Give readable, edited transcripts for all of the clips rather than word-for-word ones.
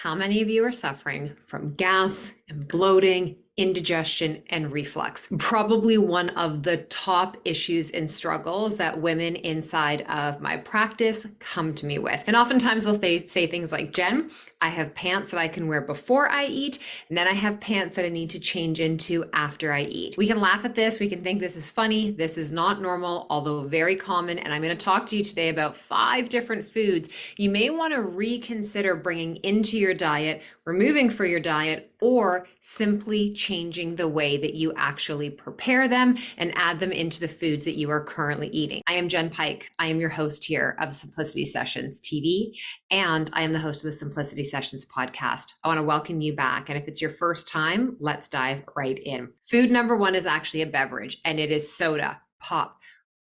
How many of you are suffering from gas and bloating, indigestion, and reflux? Probably one of the top issues and struggles that women inside of my practice come to me with. And oftentimes they'll say things like, Jen, I have pants that I can wear before I eat, and then I have pants that I need to change into after I eat. We can laugh at this. We can think this is funny. This is not normal, although very common. And I'm going to talk to you today about 5 different foods you may want to reconsider bringing into your diet, removing for your diet, or simply changing the way that you actually prepare them and add them into the foods that you are currently eating. I am Jenn Pike. I am your host here of Simplicity Sessions TV, and I am the host of the Simplicity Sessions podcast. I want to welcome you back. And if it's your first time, let's dive right in. Food number 1 is actually a beverage, and it is soda, pop,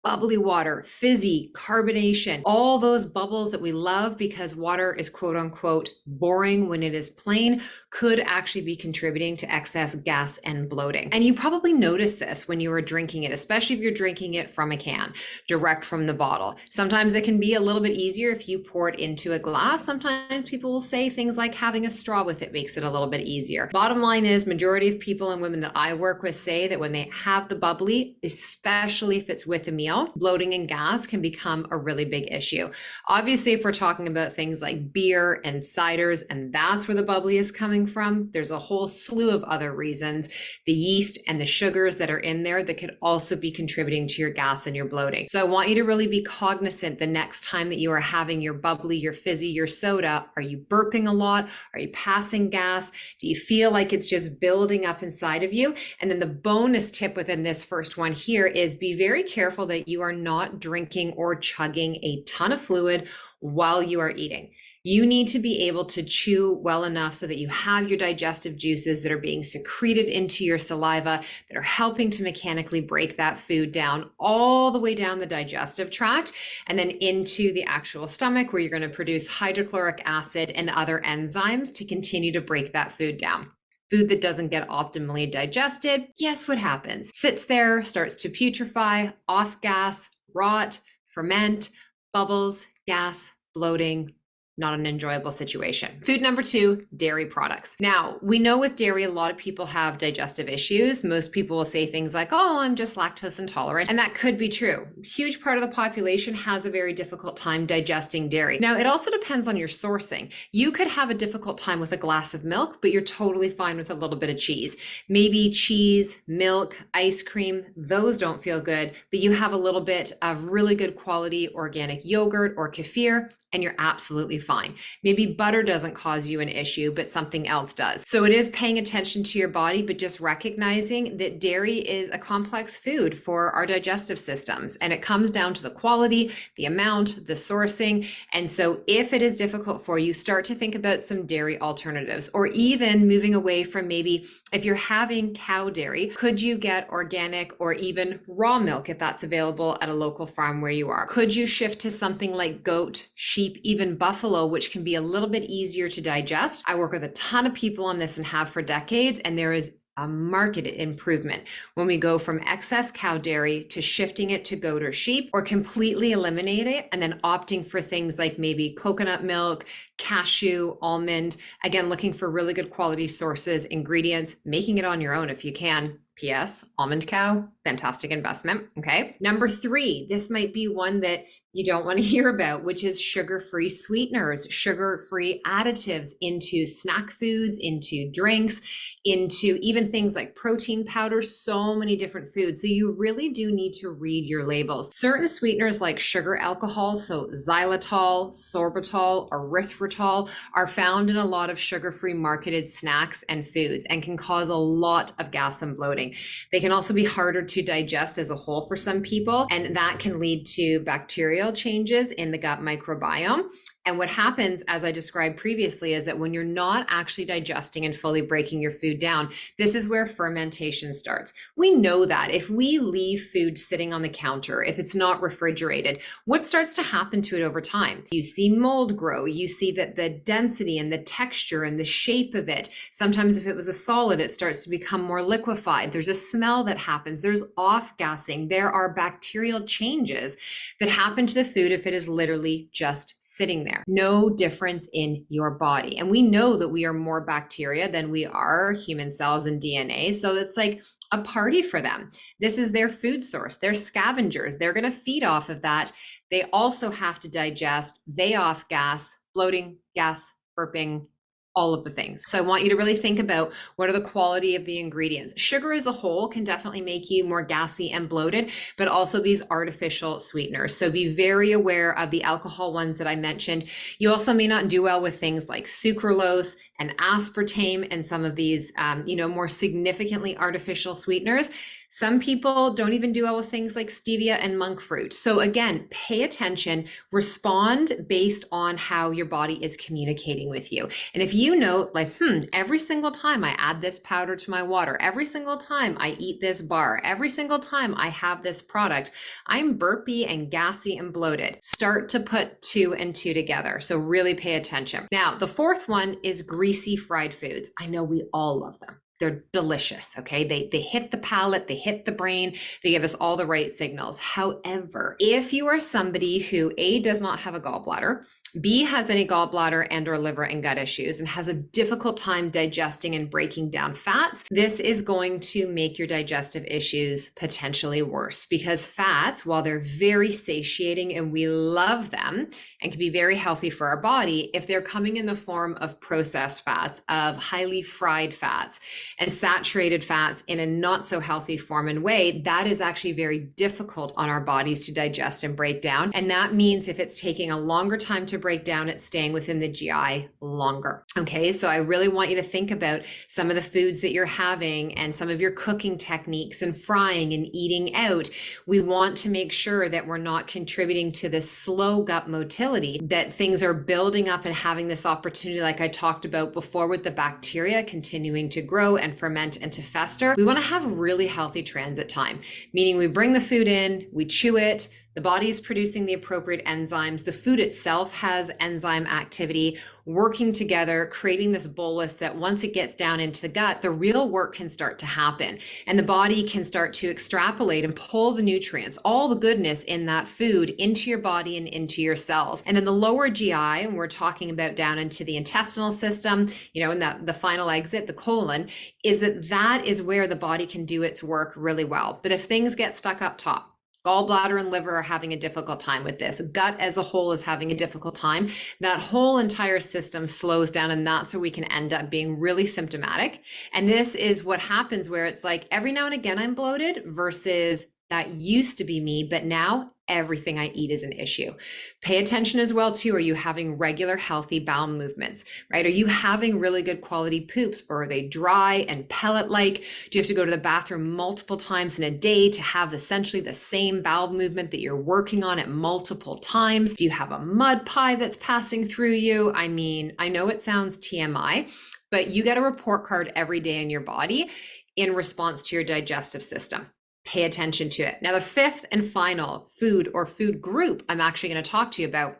bubbly water, fizzy, carbonation, all those bubbles that we love because water is quote unquote boring when it is plain, could actually be contributing to excess gas and bloating. And you probably notice this when you are drinking it, especially if you're drinking it from a can, direct from the bottle. Sometimes it can be a little bit easier if you pour it into a glass. Sometimes people will say things like having a straw with it makes it a little bit easier. Bottom line is, majority of people and women that I work with say that when they have the bubbly, especially if it's with a meal, bloating and gas can become a really big issue. Obviously, if we're talking about things like beer and ciders, and that's where the bubbly is coming from, there's a whole slew of other reasons, the yeast and the sugars that are in there that could also be contributing to your gas and your bloating. So I want you to really be cognizant the next time that you are having your bubbly, your fizzy, your soda. Are you burping a lot? Are you passing gas? Do you feel like it's just building up inside of you? And then the bonus tip within this first one here is be very careful that you are not drinking or chugging a ton of fluid while you are eating. You need to be able to chew well enough so that you have your digestive juices that are being secreted into your saliva that are helping to mechanically break that food down all the way down the digestive tract and then into the actual stomach, where you're going to produce hydrochloric acid and other enzymes to continue to break that food down. Food that doesn't get optimally digested, guess what happens? Sits there, starts to putrefy, off gas, rot, ferment, bubbles, gas, bloating. Not an enjoyable situation. Food number 2, dairy products. Now, we know with dairy, a lot of people have digestive issues. Most people will say things like, oh, I'm just lactose intolerant. And that could be true. A huge part of the population has a very difficult time digesting dairy. Now, it also depends on your sourcing. You could have a difficult time with a glass of milk, but you're totally fine with a little bit of cheese. Maybe cheese, milk, ice cream, those don't feel good, but you have a little bit of really good quality organic yogurt or kefir, and you're absolutely fine. Maybe butter doesn't cause you an issue, but something else does. So it is paying attention to your body, but just recognizing that dairy is a complex food for our digestive systems. And it comes down to the quality, the amount, the sourcing. And so if it is difficult for you, start to think about some dairy alternatives, or even moving away from, maybe if you're having cow dairy, could you get organic or even raw milk if that's available at a local farm where you are? Could you shift to something like goat, sheep, even buffalo, which can be a little bit easier to digest? I work with a ton of people on this and have for decades, and there is a marked improvement when we go from excess cow dairy to shifting it to goat or sheep, or completely eliminate it and then opting for things like maybe coconut milk, cashew, almond. Again, looking for really good quality sources, ingredients, making it on your own if you can. P.S. Almond cow, fantastic investment. Okay. Number 3, this might be one that you don't want to hear about, which is sugar-free sweeteners, sugar-free additives into snack foods, into drinks, into even things like protein powder, so many different foods. So you really do need to read your labels. Certain sweeteners like sugar alcohol, so xylitol, sorbitol, erythritol, are found in a lot of sugar-free marketed snacks and foods and can cause a lot of gas and bloating. They can also be harder to digest as a whole for some people, and that can lead to bacterial changes in the gut microbiome. And what happens, as I described previously, is that when you're not actually digesting and fully breaking your food down, this is where fermentation starts. We know that if we leave food sitting on the counter, if it's not refrigerated, what starts to happen to it over time? You see mold grow. You see that the density and the texture and the shape of it, sometimes if it was a solid, it starts to become more liquefied. There's a smell that happens. There's off-gassing. There are bacterial changes that happen to the food if it is literally just sitting there. there. No difference in your body. And we know that we are more bacteria than we are human cells and DNA. So it's like a party for them. This is their food source. They're scavengers. They're going to feed off of that. They also have to digest. They off gas, bloating, gas, burping, all of the things. So I want you to really think about what are the quality of the ingredients. Sugar as a whole can definitely make you more gassy and bloated, but also these artificial sweeteners. So be very aware of the alcohol ones that I mentioned. You also may not do well with things like sucralose and aspartame and some of these, more significantly artificial sweeteners. Some people don't even do well with things like stevia and monk fruit. So again, pay attention, respond based on how your body is communicating with you. And if you know, like, every single time I add this powder to my water, every single time I eat this bar, every single time I have this product, I'm burpy and gassy and bloated. Start to put 2 and 2 together. So really pay attention. Now, the fourth one is greasy fried foods. I know we all love them. They're delicious, okay? They hit the palate, they hit the brain, they give us all the right signals. However, if you are somebody who A, does not have a gallbladder, B, has any gallbladder and or liver and gut issues and has a difficult time digesting and breaking down fats, this is going to make your digestive issues potentially worse, because fats, while they're very satiating and we love them and can be very healthy for our body, if they're coming in the form of processed fats, of highly fried fats and saturated fats in a not so healthy form and way, that is actually very difficult on our bodies to digest and break down. And that means if it's taking a longer time to break down, it's staying within the GI longer. Okay, so I really want you to think about some of the foods that you're having and some of your cooking techniques and frying and eating out. We want to make sure that we're not contributing to this slow gut motility, that things are building up and having this opportunity, like I talked about before, with the bacteria continuing to grow and ferment and to fester. We want to have really healthy transit time, meaning we bring the food in, we chew it, the body is producing the appropriate enzymes. The food itself has enzyme activity working together, creating this bolus that once it gets down into the gut, the real work can start to happen. And the body can start to extrapolate and pull the nutrients, all the goodness in that food into your body and into your cells. And then the lower GI, and we're talking about down into the intestinal system, and that the final exit, the colon, that is where the body can do its work really well. But if things get stuck up top, gallbladder and liver are having a difficult time with this. Gut as a whole is having a difficult time. That whole entire system slows down, and that's where we can end up being really symptomatic. And this is what happens where it's like every now and again I'm bloated versus that used to be me, but now everything I eat is an issue. Pay attention as well too. Are you having regular healthy bowel movements, right? Are you having really good quality poops, or are they dry and pellet-like? Do you have to go to the bathroom multiple times in a day to have essentially the same bowel movement that you're working on at multiple times? Do you have a mud pie that's passing through you? I mean, I know it sounds TMI, but you get a report card every day in your body in response to your digestive system. Pay attention to it. Now, the fifth and final food or food group I'm actually going to talk to you about,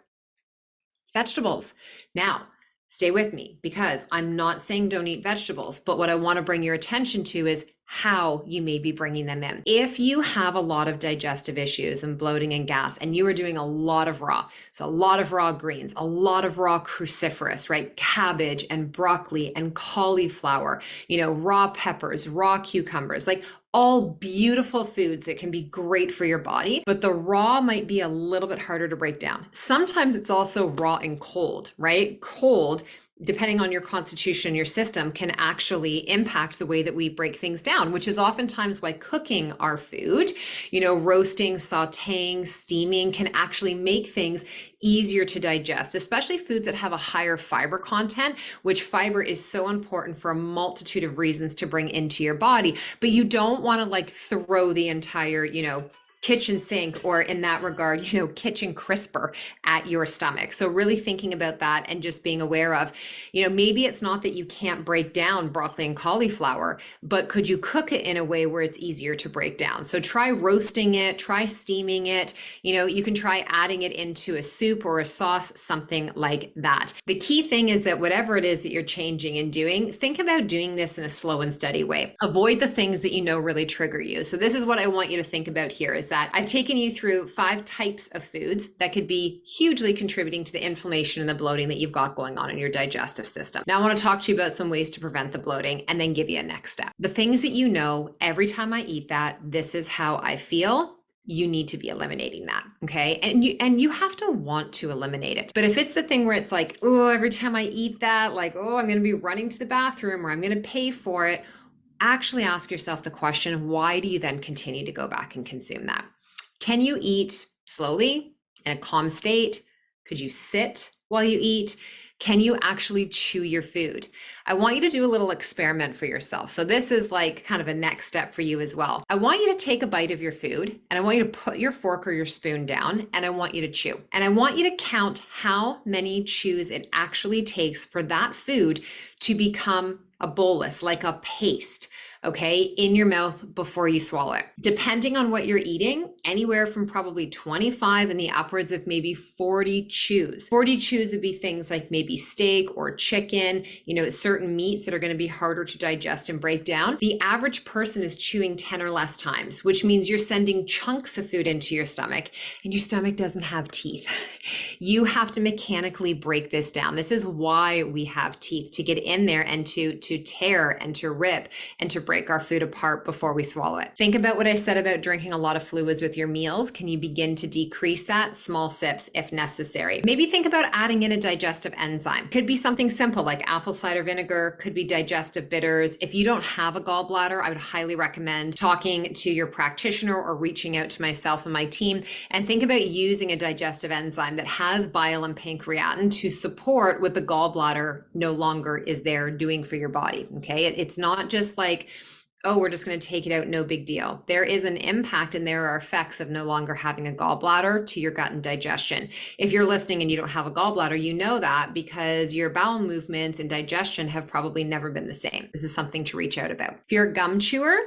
it's vegetables. Now, stay with me, because I'm not saying don't eat vegetables, but what I want to bring your attention to is how you may be bringing them in. If you have a lot of digestive issues and bloating and gas, and you are doing a lot of raw, so a lot of raw greens, a lot of raw cruciferous, right? Cabbage and broccoli and cauliflower, raw peppers, raw cucumbers, like all beautiful foods that can be great for your body, but the raw might be a little bit harder to break down. Sometimes it's also raw and cold, right? Cold, depending on your constitution, your system, can actually impact the way that we break things down, which is oftentimes why cooking our food, roasting, sauteing, steaming can actually make things easier to digest, especially foods that have a higher fiber content, which fiber is so important for a multitude of reasons to bring into your body. But you don't want to throw the entire, kitchen sink, or in that regard, kitchen crisper at your stomach. So really thinking about that and just being aware of, maybe it's not that you can't break down broccoli and cauliflower, but could you cook it in a way where it's easier to break down? So try roasting it, try steaming it. You can try adding it into a soup or a sauce, something like that. The key thing is that whatever it is that you're changing and doing, think about doing this in a slow and steady way. Avoid the things that really trigger you. So this is what I want you to think about here, is that I've taken you through 5 types of foods that could be hugely contributing to the inflammation and the bloating that you've got going on in your digestive system. Now I want to talk to you about some ways to prevent the bloating and then give you a next step. The things that you know, every time I eat that, this is how I feel. You need to be eliminating that, okay? And you have to want to eliminate it. But if it's the thing where it's like, oh, every time I eat that, like, oh, I'm going to be running to the bathroom or I'm going to pay for it, actually ask yourself the question, why do you then continue to go back and consume that? Can you eat slowly in a calm state? Could you sit while you eat? Can you actually chew your food? I want you to do a little experiment for yourself. So this is like kind of a next step for you as well. I want you to take a bite of your food and I want you to put your fork or your spoon down and I want you to chew. And I want you to count how many chews it actually takes for that food to become a bolus, like a paste, okay, in your mouth before you swallow it. Depending on what you're eating, anywhere from probably 25 and the upwards of maybe 40 chews. 40 chews would be things like maybe steak or chicken, certain meats that are going to be harder to digest and break down. The average person is chewing 10 or less times, which means you're sending chunks of food into your stomach and your stomach doesn't have teeth. You have to mechanically break this down. This is why we have teeth, to get in there and to tear and to rip and to break our food apart before we swallow it. Think about what I said about drinking a lot of fluids with your meals. Can you begin to decrease that? Small sips if necessary. Maybe think about adding in a digestive enzyme. Could be something simple like apple cider vinegar, could be digestive bitters. If you don't have a gallbladder, I would highly recommend talking to your practitioner or reaching out to myself and my team and think about using a digestive enzyme that has bile and pancreatin to support what the gallbladder no longer is there doing for your body, okay? It's not just like, oh, we're just going to take it out, no big deal. There is an impact and there are effects of no longer having a gallbladder to your gut and digestion. If you're listening and you don't have a gallbladder, you know that because your bowel movements and digestion have probably never been the same. This is something to reach out about. If you're a gum chewer,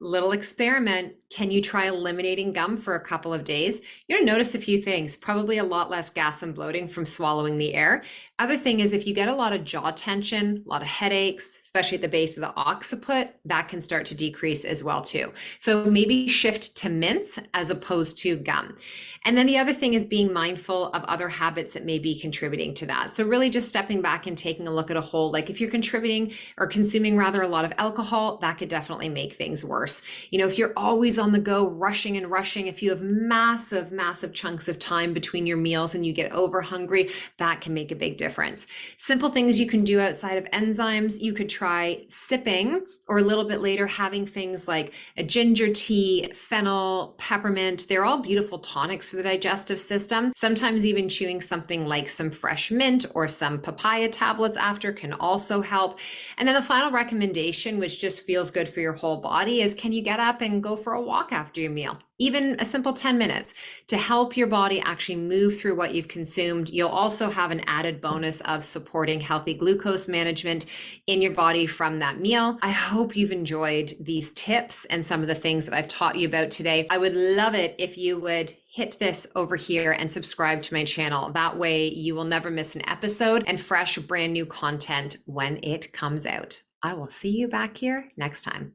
little experiment. Can you try eliminating gum for a couple of days? You're gonna notice a few things, probably a lot less gas and bloating from swallowing the air. Other thing is if you get a lot of jaw tension, a lot of headaches, especially at the base of the occiput, that can start to decrease as well too. So maybe shift to mints as opposed to gum. And then the other thing is being mindful of other habits that may be contributing to that. So really just stepping back and taking a look at a whole, like if you're contributing or consuming rather a lot of alcohol, that could definitely make things worse. If you're always on the go, rushing and rushing, if you have massive, massive chunks of time between your meals and you get over hungry, that can make a big difference. Simple things you can do outside of enzymes, you could try sipping or a little bit later having things like a ginger tea, fennel, peppermint. They're all beautiful tonics for the digestive system. Sometimes even chewing something like some fresh mint or some papaya tablets after can also help. And then the final recommendation, which just feels good for your whole body, is can you get up and go for a walk after your meal? Even a simple 10 minutes to help your body actually move through what you've consumed. You'll also have an added bonus of supporting healthy glucose management in your body from that meal. I hope you've enjoyed these tips and some of the things that I've taught you about today. I would love it if you would hit this over here and subscribe to my channel. That way you will never miss an episode and fresh brand new content when it comes out. I will see you back here next time.